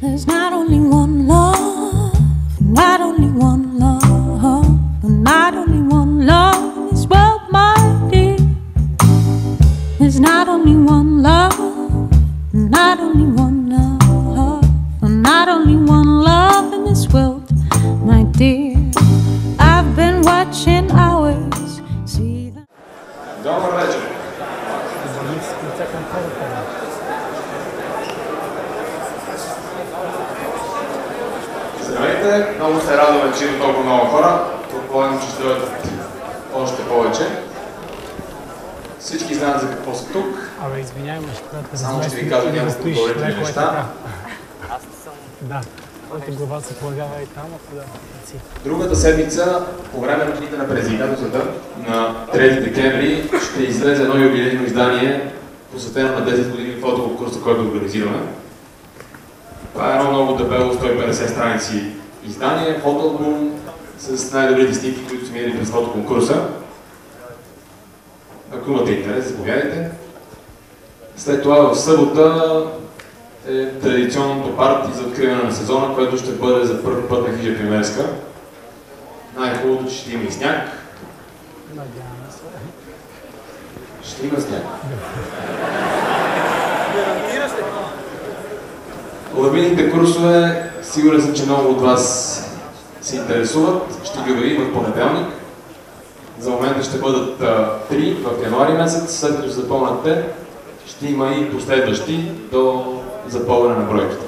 There's not only one love, not only one love, not only one love in this world, my dear. There's not only one love, not only one love, not only one love in this world, my dear. I've been watching hours, see the... Добър вечер! Здравейте! Много се радваме, че има толкова много хора. Предполагам, че ще дойдат още повече. Всички знаят за какво са тук. Абе, извинявай, само ще ви кажа няколко допълнителни неща. Аз съм... Да, който глава се полагава и там, ако да си. Другата седмица, по време на дните на предизвикателствата, на 3 декември, ще излезе едно юбилейно издание, посветено на 10 години фотоконкурса, който организираме. Това е едно много дебело 150 страници издание, фотоалбум с най-добрите снимки, които са минали през фотоконкурса. Ако имате интерес, заповядайте. След това в събота е традиционното парти за откриване на сезона, което ще бъде за първи път на Хижа Примерска. Най-хубавото, че ще има и сняг. Надяваме се. Ще има сняг. Лавините курсове, сигурен съм, че много от вас се интересуват. Ще ги обявим в понеделник. За момента ще бъдат 3 в януари месец, след като се запълнат те, ще има и последващи до запълване на бройките.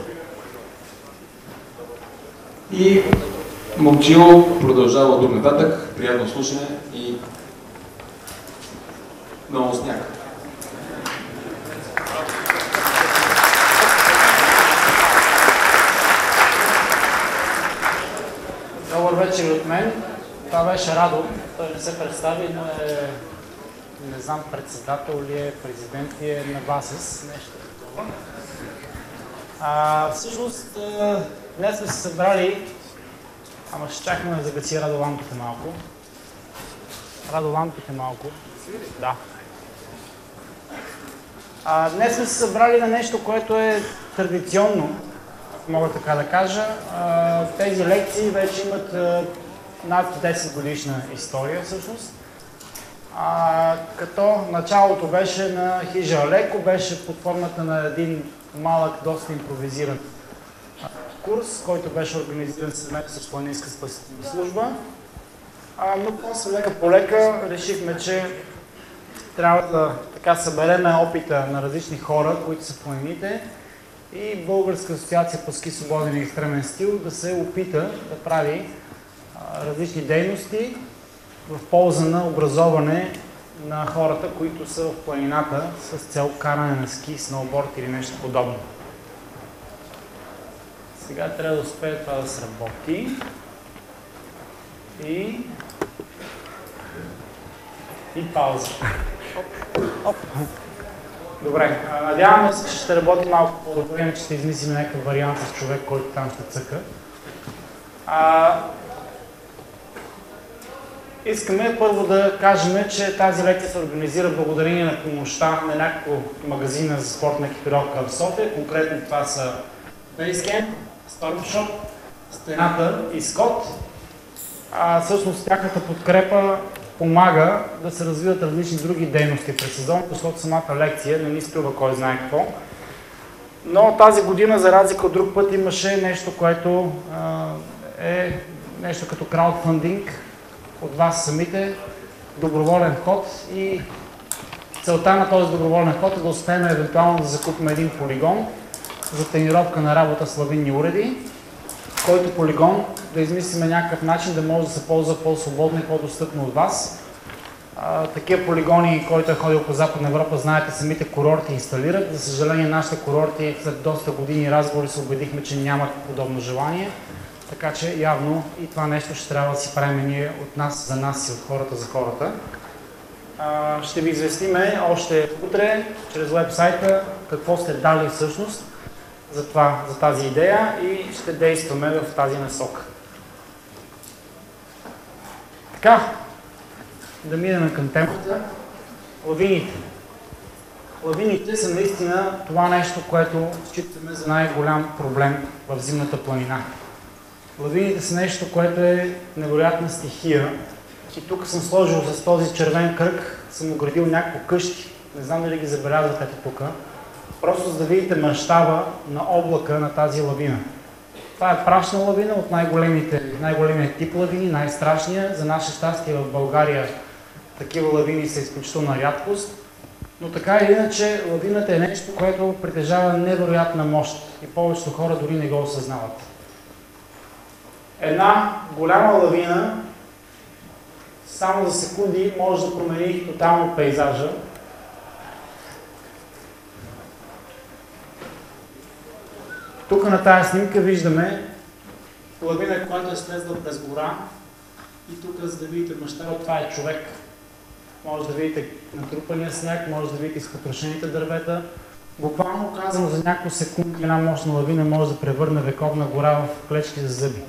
И Момчило продължава от тук нататък. Приятно слушане и много сняг. Добър вечер от мен. Това беше Радо. Той не се представи, но е, не знам, председател ли е, президент ли е на ВАСЕС, нещо такова. Всъщност, днес сме се събрали, ама ще чакаме да загаси Радо лампите малко. Радо лампите малко. Да. Днес сме се събрали на нещо, което е традиционно, мога така да кажа. Тези лекции вече имат над 10 годишна история всъщност. Като началото беше на Хижа Алеко, беше под формата на един малък, доста импровизиран курс, който беше организиран съвместно с Планинска спасителна служба. Но после лека по лека решихме, че трябва да така съберем опита на различни хора, които са в планините, и Българска асоциация по ски свободен и екстремен стил да се опита да прави различни дейности в полза на образоване на хората, които са в планината с цел каране на ски, сноуборд или нещо подобно. Сега трябва да успее това да сработи. И пауза. Оп. Добре, надяваме се, че ще работи малко по-добре, че ще измислим някакъв вариант с човек, който там ще цъка. Искаме първо да кажем, че тази лекция се организира благодарение на помощта на няколко магазина за спортна екипировка в София. Конкретно това са Basecamp, Stormshop, Стената и Скот. Всъщност тяхната подкрепа помага да се развиват различни други дейности през сезон, защото самата лекция не ни струва кой знае какво. Но тази година, за разлика от друг път, имаше нещо, което е нещо като краудфандинг от вас самите, доброволен вход, и целта на този доброволен вход е да успеем евентуално да закупим един полигон за тренировка на работа с лавинни уреди, който полигон да измислим някакъв начин да може да се ползва по-свободно и по-достъпно от вас. Такива полигони, който е ходил по Западна Европа, знаете, самите курорти инсталират. За съжаление, нашите курорти след доста години разговори се убедихме, че нямат подобно желание. Така че явно и това нещо ще трябва да си правим ние от нас за нас и от хората за хората. Ще ви известиме още утре чрез вебсайта какво сте дали всъщност за тази идея и ще действаме в тази насока. Така, да минем към темата. Лавините. лавините са наистина това нещо, което считаме за най-голям проблем в зимната планина. Лавините са нещо, което е невероятна стихия. И тук съм сложил с този червен кръг, съм оградил няколко къщи. Не знам дали ги забелязвате тук. Просто за да видите мащаба на облака на тази лавина. Това е прашна лавина от най-големият тип лавини, най-страшния. За наше щастие в България такива лавини са изключителна рядкост. Но така или иначе, лавината е нещо, което притежава невероятна мощ и повечето хора дори не го осъзнават. Една голяма лавина само за секунди може да промени тотално пейзажа. Тук на тази снимка виждаме лавина, която е слезла през гора и тук, за да видите мащаба, това е човек. Може да видите натрупания сняг, може да видите изпотрошените дървета. Буквално казано за няколко секунди една мощна лавина може да превърне вековна гора в клечки за зъби.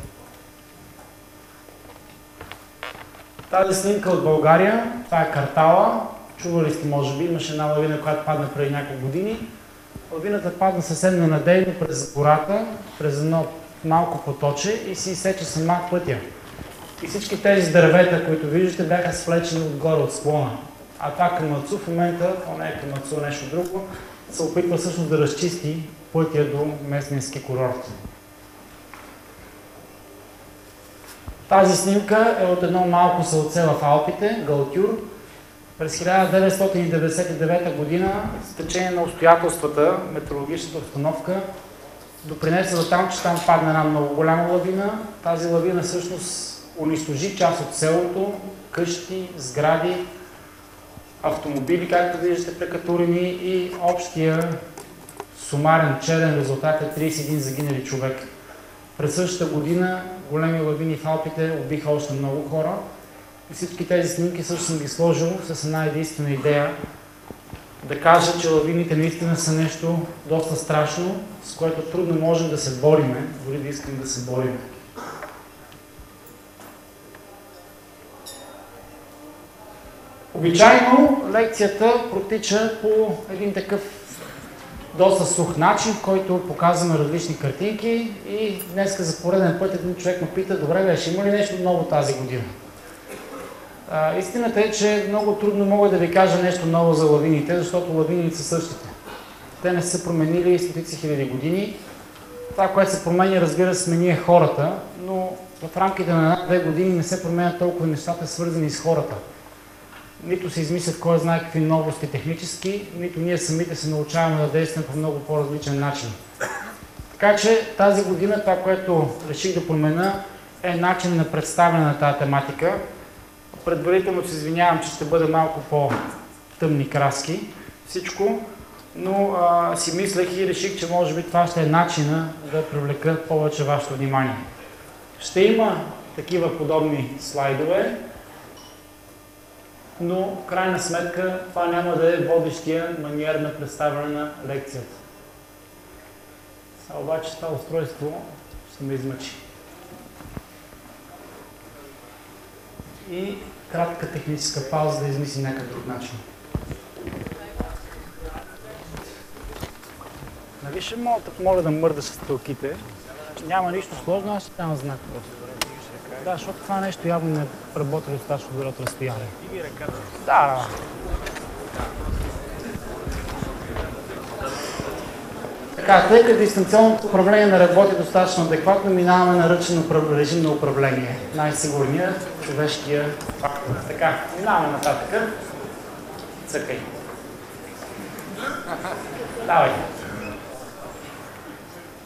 Тази снимка от България, това е Картала. Чували сте, може би, имаше една лавина, която падна преди няколко години. Лавината падна съвсем ненадейно през гората, през едно малко поточе и си изсече сама пътя. И всички тези дървета, които виждате, бяха свлечени отгоре от склона. А това камъцу в момента, то не е камъцу, нещо друго, се опитва всъщност да разчисти пътя до местния ски курорт. Тази снимка е от едно малко селце в Алпите, Галтюр. През 1999 година, с течение на обстоятелствата, метеорологичната обстановка, допринесе до там, че там падна една много голяма лавина. Тази лавина всъщност унищожи част от селото, къщи, сгради, автомобили, както виждате, прекатурени и общия сумарен черен резултат е 31 загинали човек. През същата година големи лавини в Алпите убиха още много хора. И всички тези снимки също съм ги сложил с една единствена идея да кажа, че лавините наистина са нещо доста страшно, с което трудно можем да се бориме, дори да искаме да се бориме. Обичайно лекцията протича по един такъв доста сух начин, в който показваме различни картинки и днес за пореден път един човек ме пита, добре беше, има ли нещо ново тази година? Истината е, че много трудно мога да ви кажа нещо ново за лавините, защото лавините са същите. Те не са променили стотици хиляди години. Това, което се променя, разбира се, сме ние хората, но в рамките на една-две години не се променят толкова нещата, свързани с хората. Нито се измислят кой знае какви новости технически, нито ние самите се научаваме да действаме по много по-различен начин. Така че тази година това, което реших да променя, е начин на представяне на тази тематика. Предварително се извинявам, че ще бъде малко по-тъмни краски всичко, но си мислех и реших, че може би това ще е начина да привлека повече вашето внимание. Ще има такива подобни слайдове, но в крайна сметка това няма да е водещия маниер на представяне на лекцията. Обаче това устройство ще ме измъчи. И кратка техническа пауза да измислим някакъв друг начин. Нали ще моля да мърдаш с стрелките. Няма нищо сложно, аз ще дам знак просто. Да, защото това нещо явно не работи достатъчно добро от разстояние. И ръката. Да. Така, тъй като дистанционното управление не работи достатъчно адекватно, минаваме на ръчен режим на управление. Най-сигурния, човешкия фактор. Така, минаваме нататък. Цъкай. Давай.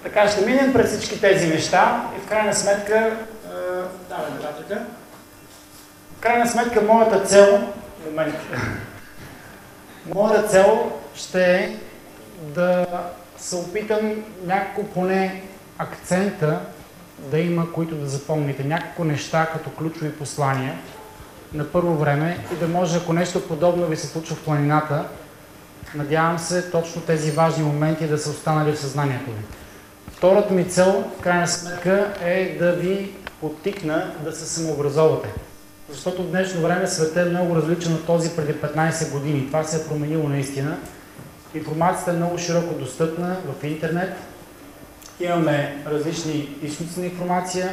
Така, ще минем през всички тези неща и в крайна сметка давай нататък. В крайна сметка моята цел моята цел ще е да се опитам няколко поне акцента да има, които да запомните. Няколко неща като ключови послания на първо време и да може, ако нещо подобно ви се случва в планината, надявам се точно тези важни моменти да са останали в съзнанието ви. Втората ми цел, в крайна сметка, е да ви подтикна да се самообразовате. Защото в днешно време светът е много различен от този преди 15 години. Това се е променило наистина. Информацията е много широко достъпна в интернет. Имаме различни източници на информация,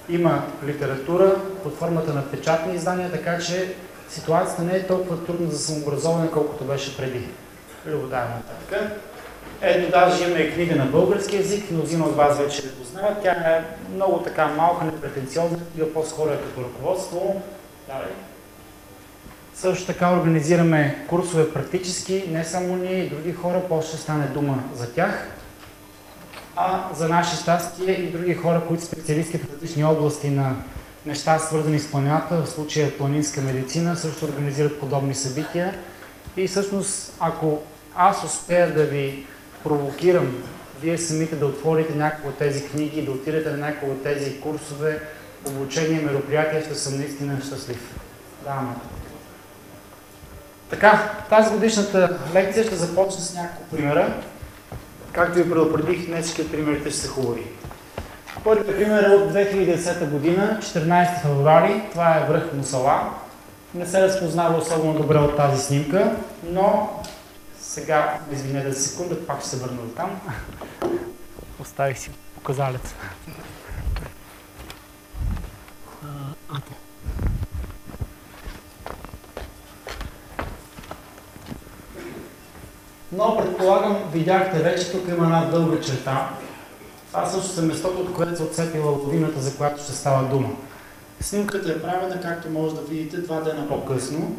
има литература под формата на печатни издания, така че ситуацията не е толкова трудна за самообразоване, колкото беше преди. Любодаем нататък. Ето, даже имаме книга на български език, мнозина от вас вече я познават. Тя е много така малка, непретенциозна, и по-скоро е като ръководство. Давай. Също така организираме курсове практически, не само ние и други хора, после ще стане дума за тях. А за наше щастие и други хора, които са специалисти в различни области на неща, свързани с планината, в случая планинска медицина, също организират подобни събития. И всъщност, ако аз успея да ви провокирам, вие самите да отворите някои от тези книги и да отидете на някои от тези курсове, обучение, мероприятия, ще съм наистина щастлив. Да, така, тази годишната лекция ще започне с няколко примера. Както ви предупредих, днес всички примерите ще са хубави. Първият пример е от 2010 година, 14 февруари. Това е връх Мусала. Не се разпознава особено добре от тази снимка, но сега, извинете за секунда, пак ще се върна до там. Оставих си показалец. Но предполагам, видяхте вече, тук има една дълга черта. Това също е местото, от което се отцепила лавината, за която ще става дума. Снимката е правена, както може да видите, 2 дена по-късно,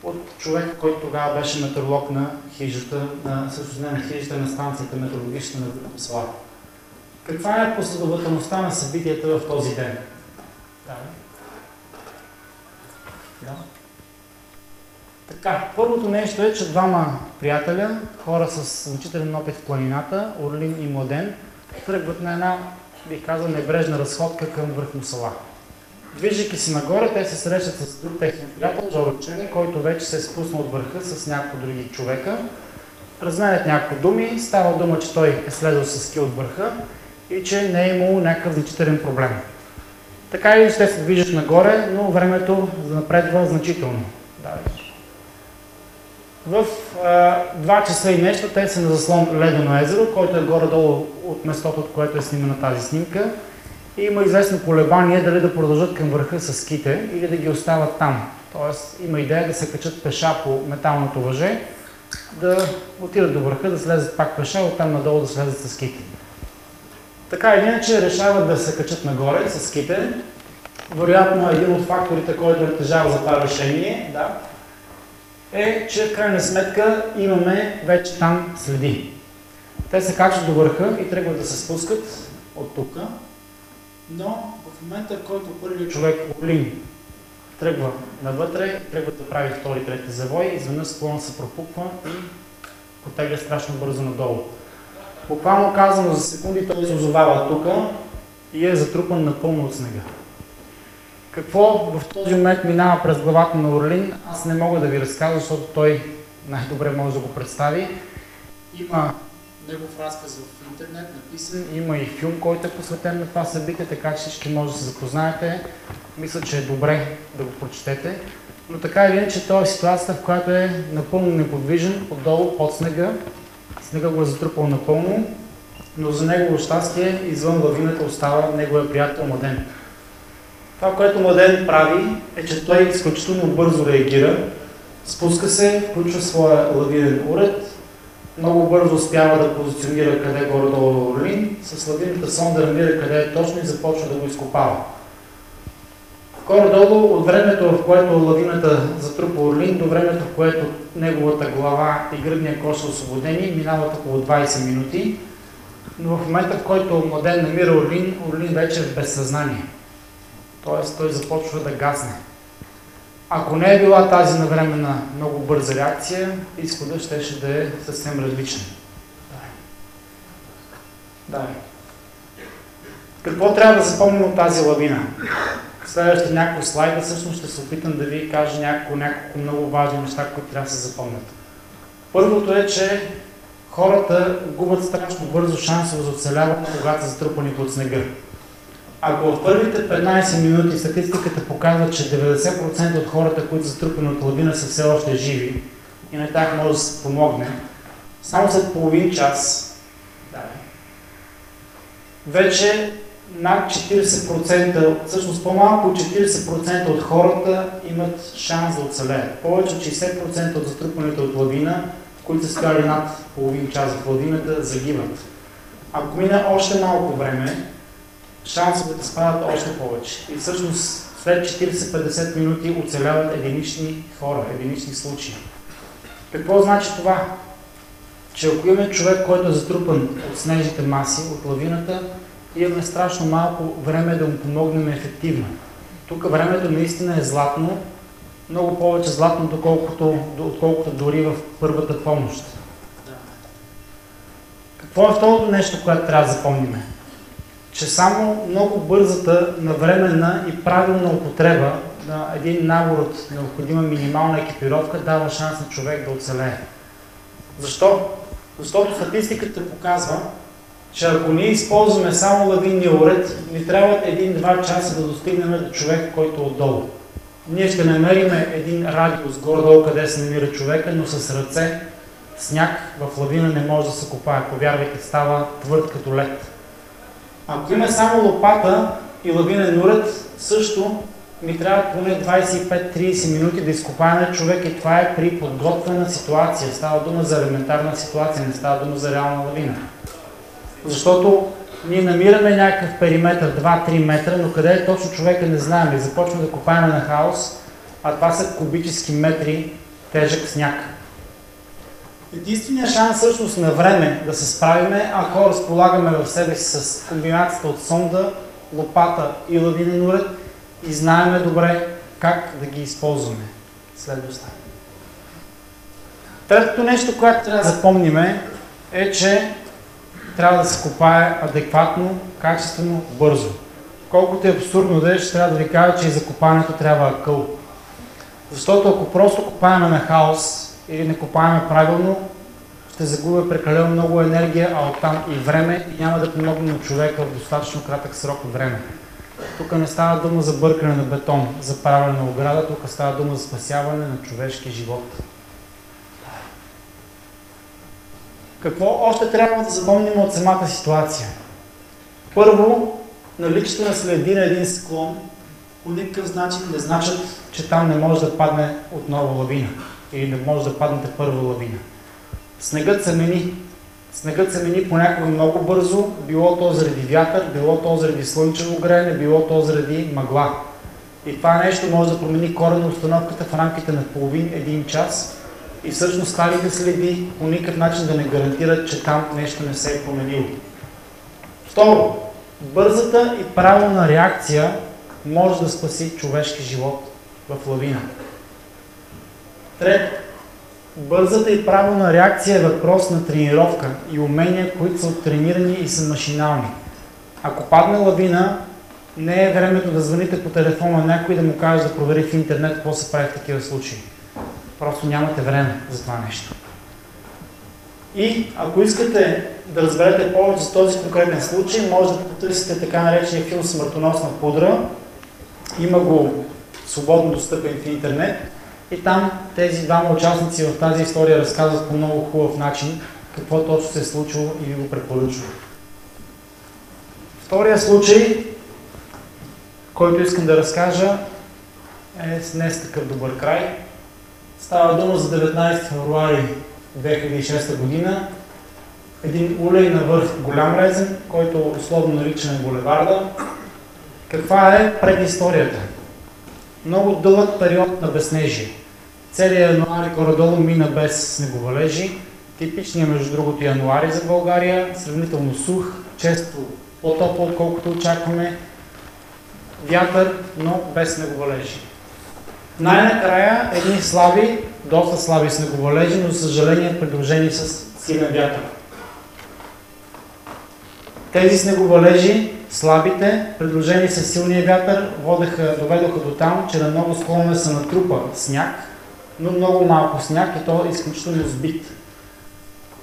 от човек, който тогава беше метеоролог на хижата, всъщност не на хижата, на станцията метеорологична на връх Мусала. Каква е последователността на събитията в този ден? Да. Така, първото нещо е, че двама приятеля, хора с значителен опит в планината, Орлин и Младен, тръгват на една, бих казал, небрежна разходка към връх Мусала. Движейки се нагоре, те се срещат с друг техен приятел, Жорачене, който вече се е спуснал от върха с няколко други човека. Разменят няколко думи, става дума, че той е слезал с ски от върха и че не е имало някакъв значителен проблем. Така и ще се движат нагоре, но времето напредва значително. В 2 часа и нещо те са на заслон Ледено езеро, който е горе-долу от местото, от което е снимана тази снимка. И има известно колебание дали да продължат към върха с ските или да ги остават там. Тоест има идея да се качат пеша по металното въже, да отидат до върха, да слезат пак пеша и оттам надолу да слезат с ските. Така или иначе решават да се качат нагоре с ските. Вероятно един от факторите, който е тежал за това решение, е, че в крайна сметка имаме вече там следи. Те се качват до върха и тръгват да се спускат от тук, но в момента, в който първият човек, Орлин, тръгва навътре, тръгва да прави втори, трети завой, изведнъж склона се пропуква и потегля страшно бързо надолу. Буквално казано за секунди той се озовава тук и е затрупан напълно от снега. Какво в този момент минава през главата на Орлин, аз не мога да ви разказвам, защото той най-добре може да го представи. Има негов разказ в интернет написан, има и филм, който е посветен на това събитие, така че всички може да се запознаете. Мисля, че е добре да го прочетете. Но така или иначе, това е ситуацията, в която е напълно неподвижен, отдолу, под снега. Снега го е затрупал напълно, но за негово щастие извън лавината остава неговия приятел Младен. Това, което Младен прави, е, че той изключително бързо реагира, спуска се, включва своя лавинен уред, много бързо успява да позиционира къде горе-долу Орлин, с лавинната сонда намира къде е точно и започва да го изкопава. Горе-долу от времето, в което лавината затрупа Орлин, до времето, в което неговата глава и гръдния кош са освободени, минават около 20 минути, но в момента, в който Младен намира Орлин, Орлин вече е в безсъзнание. Т.е. той започва да гасне. Ако не е била тази навременна много бърза реакция, изходът щеше да е съвсем различен. Какво трябва да запомним от тази лавина? В следващите няколко слайда всъщност ще се опитам да ви кажа няколко много важни неща, които трябва да се запомнят. Първото е, че хората губят страшно бързо шансове за оцеляване, когато са затрупани под снега. Ако в първите 15 минути статистиката показва, че 90% от хората, които са затрупани от лавина, са все още живи и на тях може да се помогне, Само след половин час вече над 40%, всъщност по-малко от 40% от хората имат шанс да оцелеят. Повече от 60% от затрупаните от лавина, в които са стояли над половин час в лавината, загиват. Ако мине още малко време, шансовете спадат още повече. И всъщност след 40-50 минути оцеляват единични хора, единични случаи. Какво значи това? Че ако имаме човек, който е затрупан от снежните маси, от лавината, имаме страшно малко време да му помогнем ефективно. Тук времето наистина е златно, много повече златно, отколкото дори в първата помощ. Какво е второто нещо, което трябва да запомним? Че само много бързата, навременна и правилна употреба на един набор от необходима минимална екипировка дава шанс на човек да оцелее. Защо? Защото статистиката показва, че ако ние използваме само лавинния уред, ни трябват 1-2 часа да достигнем до човек, който е отдолу. Ние ще намерим един радиус горе-долу, къде се намира човека, но с ръце, сняг в лавина не може да се копае. Повярвайте, става твърд като лед. Ако има само лопата и лавинен уред, също ми трябва поне 25-30 минути да изкопаем човек и това е при подготвена ситуация. Става дума за елементарна ситуация, не става дума за реална лавина. Защото ние намираме някакъв периметр 2-3 метра, но къде е точно човека не знаем и започваме да копаем на хаос, а това са кубически метри тежък сняг. Единственият шанс всъщност на време да се справиме, ако разполагаме в себе си с комбинацията от сонда, лопата и лавинен уред и знаеме добре как да ги използваме. Следваща. Третото нещо, което трябва да запомним е, че трябва да се копае адекватно, качествено, бързо. Колкото е абсурдно да е, ще трябва да ви кажа, че и за копането трябва акъл. Защото ако просто копаеме на хаос или не копаеме правилно, ще загубя прекалено много енергия, а оттам и време и няма да помогне на човека в достатъчно кратък срок от време. Тук не става дума за бъркане на бетон, за правене на ограда, тук става дума за спасяване на човешки живот. Какво още трябва да запомним от самата ситуация? Първо, наличието на следи на един склон по никакъв начин не значат, че там не може да падне отново лавина или не може да паднете първа лавина. Снегът се мени. Снегът се мени понякога много бързо, било то заради вятър, било то заради слънчево греене, било то заради мъгла. И това нещо може да промени коренно установката в рамките на половин-един час и всъщност старите следи по никакъв начин да не гарантират, че там нещо не се е променило. Второ, бързата и правилна реакция може да спаси човешки живот в лавина. Трето, бързата и правилна реакция е въпрос на тренировка и умения, които са оттренирани и са машинални. Ако падне лавина, не е времето да звъните по телефона на някой и да му каже да провери в интернет какво се прави в такива случаи. Просто нямате време за това нещо. И ако искате да разберете повече за този конкретен случай, може да потърсите така наречения филм "Смъртоносна пудра". Има го свободно достъпен в интернет. И там тези двама участници в тази история разказват по много хубав начин какво точно се е случило и ви го препоръчвам. Втория случай, който искам да разкажа, е с днес такъв добър край. Става дума за 19 февруари 2006 година. Един улей на върх Голям Резен, който условно наричаме булеварда. Каква е предисторията? Много дълъг период на безснежие. Целият януари горе-долу мина без снеговалежи. Типичният, между другото, януари за България. Сравнително сух, често по-топло, отколкото очакваме. Вятър, но без снеговалежи. Най-накрая едни слаби, доста слаби снеговалежи, но за съжаление придружени с силен вятър. Тези снеговалежи, слабите, придружени с силния вятър, доведоха до там, че на много склонове се натрупа сняг, но много малко сняг и то е изключително сбит.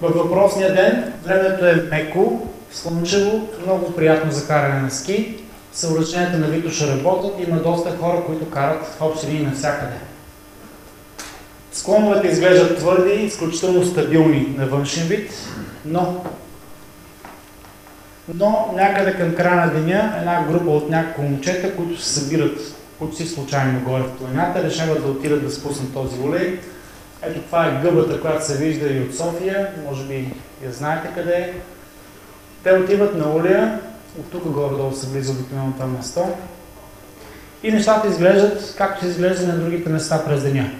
Във въпросния ден времето е меко, слънчево, много приятно за каране на ски. Съоръженията на Витоша работят, има доста хора, които карат в общи линии навсякъде. Склоновете изглеждат твърди, изключително стабилни на външен вид, но някъде към края на деня една група от няколко момчета, които се събират почти случайно горе в планината, решават да отидат да спуснат този улей. Ето това е гъбата, която се вижда и от София, може би я знаете къде е. Те отиват на улея, от тук горе-долу са близо обикновено това место. И нещата изглеждат както се изглежда на другите места през деня.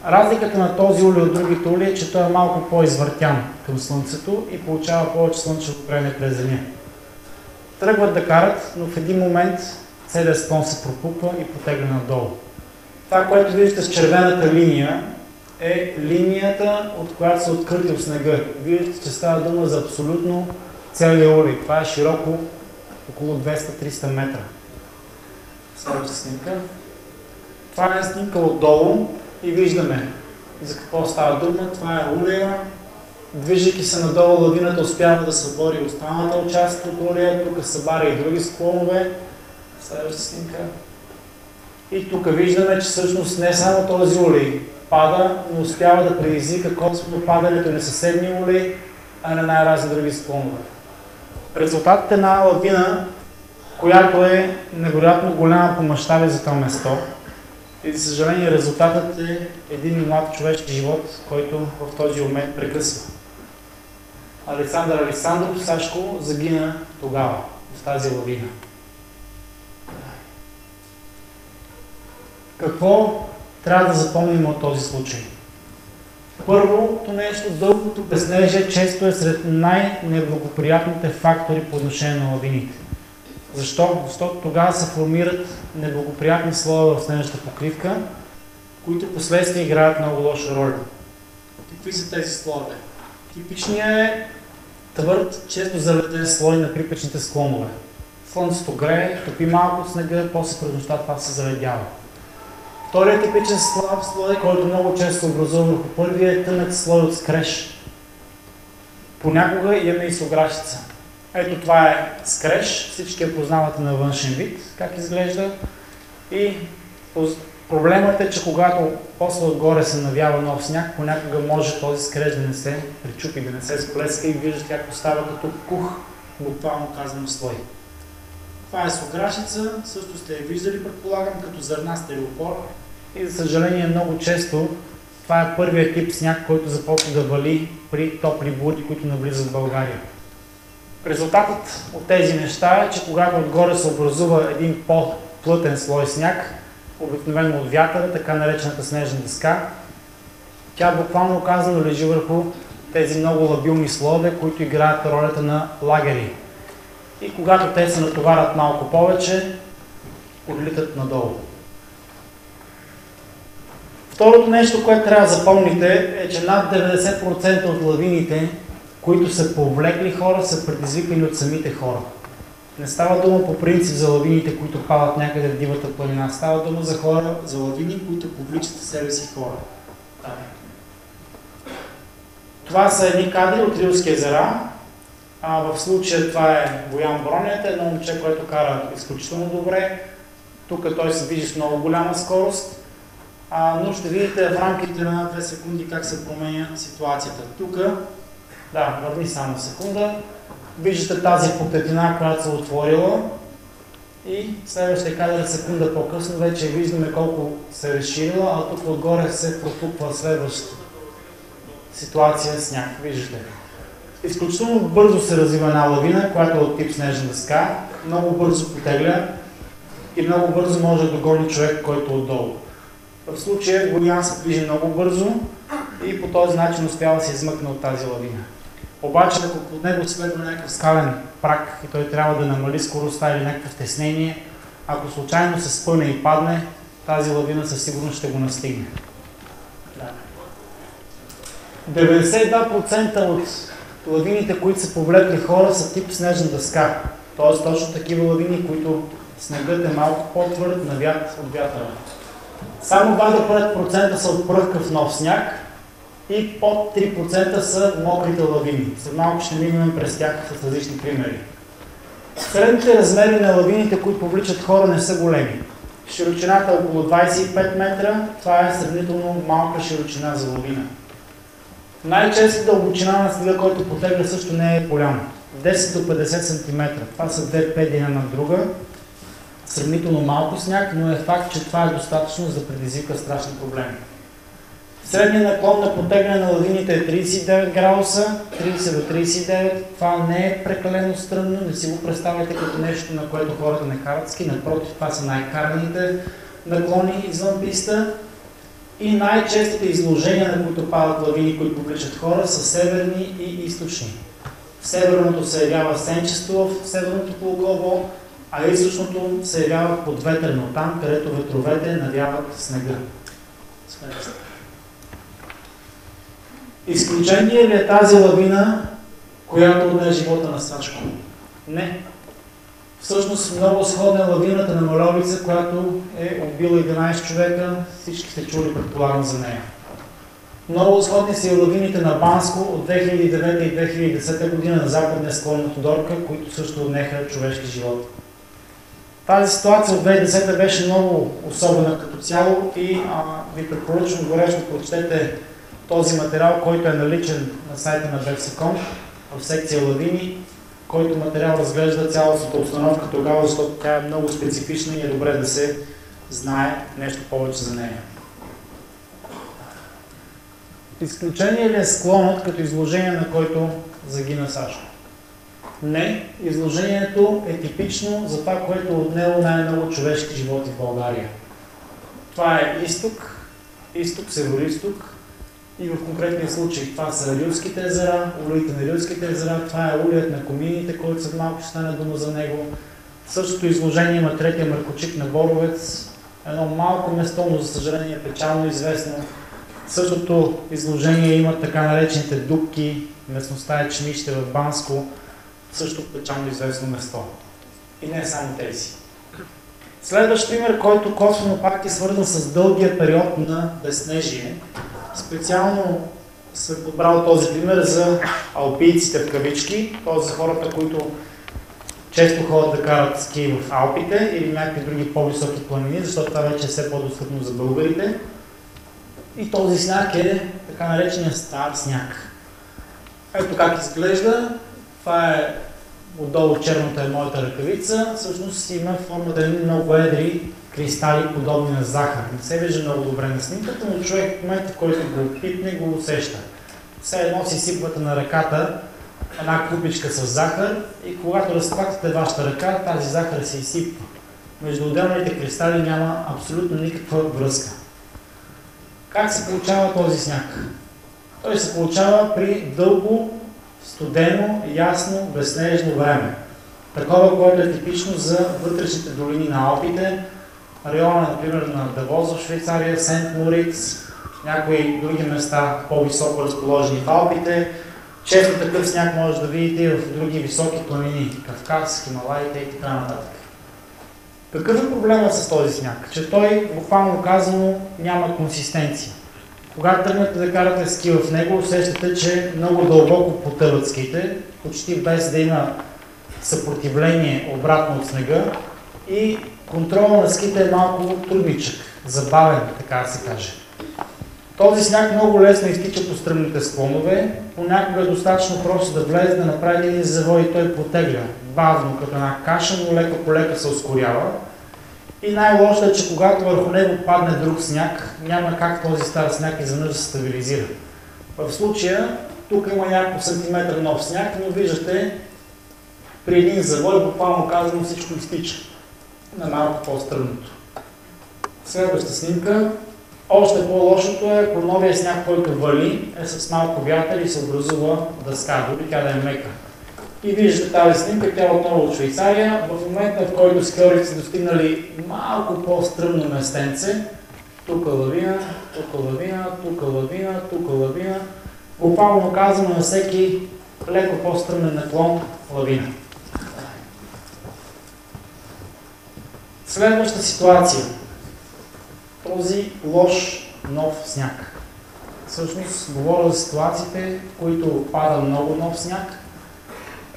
Разликата на този улей от другите улеи е, че той е малко по-извъртян към слънцето и получава повече слънчево време през деня. Тръгват да карат, но в един момент целият склон се пропуква и потегля надолу. Това, което виждате с червената линия, е линията, от която се открътил снега. Виждате, че става дума за абсолютно целия улей. Това е широко около 200-300 метра. Следващата снимка. Това е снимка отдолу и виждаме за какво става дума. Това е улея. Движейки се надолу, лавината успява да събори останалата част от улея. Тук събаря и други склонове. Следващата снимка. И тук виждаме, че всъщност не само този улей пада, но успява да предизвика косвено падането на съседния улей, а на най-разни други склонове. Резултатът е една лавина, която е невероятно голяма по мащаби за това место. И за съжаление резултатът е един млад човешки живот, който в този момент прекъсва. Александър Александров Сашко загина тогава, в тази лавина. Какво трябва да запомним от този случай? Първото нещо, дългото безснежие често е сред най-неблагоприятните фактори по отношение на лавините. Защо? Защото тогава се формират неблагоприятни слоеве в снежната покривка, които последствие играят много лоша роля. Какви са тези слоеве? Типичният е твърд, често заледен слой на припечните склонове. Слънцето грее, топи малко снега, после през нощта това се заледява. Вторият типичен слаб слой, който много често се образува върху първия, е тънък слой от скреш. Понякога имаме и сограшица. Ето това е скреш, всички я познавате на външен вид, как изглежда. И проблемът е, че когато после отгоре се навява нов сняг, понякога може този скреш да не се причупи, да не се сплеска и виждате как остава като кух, буквално казано слой. Това е сограшица, също сте я виждали, предполагам, като зърна стереопор. И за съжаление много често това е първият тип сняг, който започва да вали при топли бури, които навлизат в България. Резултатът от тези неща е, че когато отгоре се образува един по-плътен слой сняг, обикновено от вятъра, така наречената снежна дъска, тя буквално казано лежи върху тези много лабилни слоеве, които играят ролята на лагери. И когато те се натоварят малко повече, отлитат надолу. Второто нещо, което трябва да запомните, е, че над 90% от лавините, които са повлекли хора, са предизвикани от самите хора. Не става дума по принцип за лавините, които падат някъде в дивата планина. Става дума за хора, за лавини, които повличат в себе си хора. Това са едни кадри от Рилски езера. В случая това е Боян Бронията, едно момче, което кара изключително добре. Тук той се движи с много голяма скорост, но ще видите в рамките на 2 секунди как се променя ситуацията. Тук, да, върни само секунда, виждате тази пуктетина, която се отворила и следващия кадър секунда по-късно вече виждаме колко се е разширила, а тук отгоре се пропуква следващата ситуация с сняг. Виждате. Изключително бързо се развива една лавина, която е от тип снежна дъска, много бързо потегля и много бързо може да догони човек, който е отдолу. В случая Боян се движи много бързо и по този начин успява да се измъкне от тази лавина. Обаче, ако под него следва някакъв скален прак и той трябва да намали скоростта или някакво стеснение, ако случайно се спъне и падне, тази лавина със сигурност ще го настигне. 92% от лавините, които са повлекли хора, са тип снежна дъска. Т.е. точно такива лавини, които снегът е малко по-твърд, навят от вятъра. Само 2-5% са от пръхкав нов сняг и под 3% са мокрите лавини. След малко ще минем през тях с различни примери. Средните размери на лавините, които повличат хора, не са големи. Широчината е около 25 метра. Това е сравнително малка широчина за лавина. Най-често дълбочина на снега, който потегля, също не е голяма. 10 до 50 см. Това са две педи една на друга. Сравнително малко сняг, но е факт, че това е достатъчно за да предизвика страшни проблеми. Средният наклон на потегляне на лавините е 39 градуса, 30 до 39. Това не е прекалено стръмно, не си го представяйте като нещо, на което хората не карат ски. Напротив, това са най-караните наклони извън писта. И най-честите изложения, на които падат лавини, които повличат хора, са северни и източни. Северното се явява сенчесто в северното полукълбо, а източното се явява подветрено, там, където ветровете навяват снега. Изключение ли е тази лавина, която отне живота на Сашко? Не. Всъщност много сходна е лавината на Маловица, която е убила 11 човека. Всички сте чули, предполагам, за нея. Много сходни са и лавините на Банско от 2009 и 2010 година на западния склон на Тодорка, които също отнеха човешки живот. Тази ситуация от 2010 беше много особена като цяло и ви препоръчвам горещо да прочетете този материал, който е наличен на сайта на BFSCOM в секция лавини, който материал разглежда цялостната обстановка тогава, защото тя е много специфична и е добре да се знае нещо повече за нея. Изключение ли е склонът като изложение, на който загина Сашко? Не, изложението е типично за това, което е отнело най-много човешки животи в България. Това е изток, северо-изток и в конкретния случай това са Рилските езера, улиите на Рилските езера, това е улият на Комините, който след малко ще стане дума за него. Същото изложение има третия Маркочик на Боровец, едно малко место, но за съжаление печално известно. Същото изложение има така наречените дупки, местността е Чмище в Банско, също печално известно место. И не само тези. Следващ пример, който косвено пак е свързан с дългия период на безснежие. Специално съм подбрал този пример за алпийците в кавички, т.е. за хората, които често ходят да карат ски в Алпите или някакви други по-високи планини, защото това вече е все по-достъпно за българите. И този сняг е така наречения стар сняг. Ето как изглежда. Това е отдолу черната е моята ръкавица. Всъщност има формата на много едри кристали, подобни на захар. Не се вижда много добре на снимката, но човек в момента, в който го пипне, го усеща. Все едно си сипвате на ръката една купичка с захар и когато разпаквате вашата ръка, тази захар се изсипва. Между отделните кристали няма абсолютно никаква връзка. Как се получава този сняг? Той се получава при дълго, студено, ясно, безснежно време. Такова, което е типично за вътрешните долини на Алпите, района, например, на Давоз в Швейцария, Сент Мориц, някои други места по-високо разположени в Алпите. Често такъв сняг може да видите и в други високи планини, Кавказ, Хималаите и така нататък. Какъв е проблемът с този сняг? Че той, буквално казано, няма консистенция. Когато тръгнете да карате ски в него, усещате, че много дълбоко потъват ските, почти без да има съпротивление обратно от снега и контрола на ските е малко трудничък, забавен, така да се каже. Този сняг много лесно изтича по стръмните склонове, понякога е достатъчно просто да влезе, да направи един завой и той потегля. Бавно, като една каша, но лека по лека се ускорява. И най-лошото е, че когато върху него падне друг сняг, няма как този стар сняг изведнъж да се стабилизира. В случая, тук има няколко сантиметра нов сняг, но виждате, при един завой, буквално казано, всичко изтича на малко по-стръмното. Следваща снимка. Още по-лошото е, ако новия сняг, който вали, е с малко вятър и се образува дъска, дори тя да е мека. И виждате тази снимка, тя отново от Швейцария. В момента, в който скиорите са достигнали малко по-стръмно местенце, тук лавина, тук лавина, тук лавина, тук лавина, буквално казано на всеки леко по-стръмен наклон лавина. Следваща ситуация. Този лош нов сняг. Всъщност говоря за ситуациите, в които пада много нов сняг,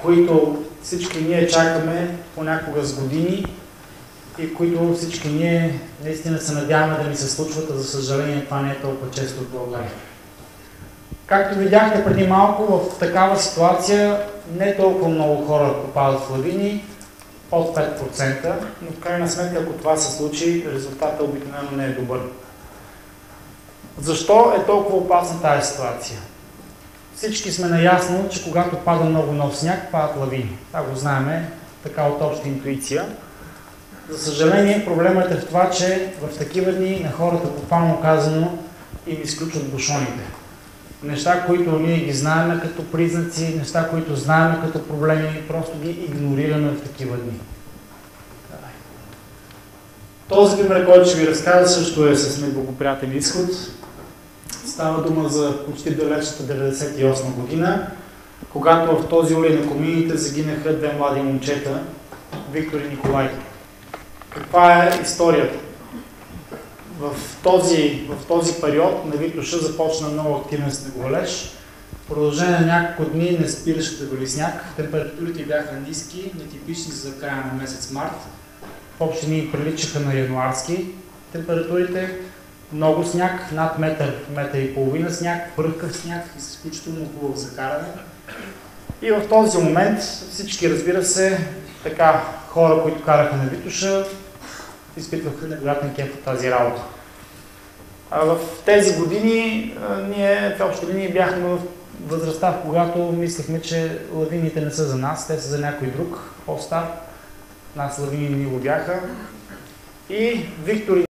които всички ние чакаме понякога с години, и които всички ние наистина се надяваме да ни се случват, а за съжаление това не е толкова често в България. Както видяхте преди малко, в такава ситуация не толкова много хора попадат в лавини, под 5%, но в крайна сметка, ако това се случи, резултатът обикновено не е добър. Защо е толкова опасна тази ситуация? Всички сме наясно, че когато пада много нов сняг, падат лавини. Това го знаем, така от обща интуиция. За съжаление, проблемът е в това, че в такива дни на хората, буквално казано, им изключват бушоните. Неща, които ние ги знаем като признаци, неща, които знаем като проблеми, просто ги игнорираме в такива дни. Този пример, който ще ви разказа, също е с неблагоприятен изход. Става дума за почти далечната 1998 година, когато в този улей на Комините загинаха две млади момчета, Виктор и Николай. Каква е историята? В този период на Витоша започна много активен снеговалеж. В продължение на няколко дни не спираше да вали сняг. Температурите бяха ниски, нетипични за края на месец март. В общи дни приличаха на януарски температурите. Много сняг, над метър и половина сняг, пръхкав сняг, изключително хубав за каране. И в този момент всички, разбира се, така хора, които караха на Витоша, изпитваха невероятен кеф от тази работа. В тези години ние в общи линии бяхме в възрастта, в когато мислехме, че лавините не са за нас, те са за някой друг, по-стар. Нас лавини не го бяха. И Виктор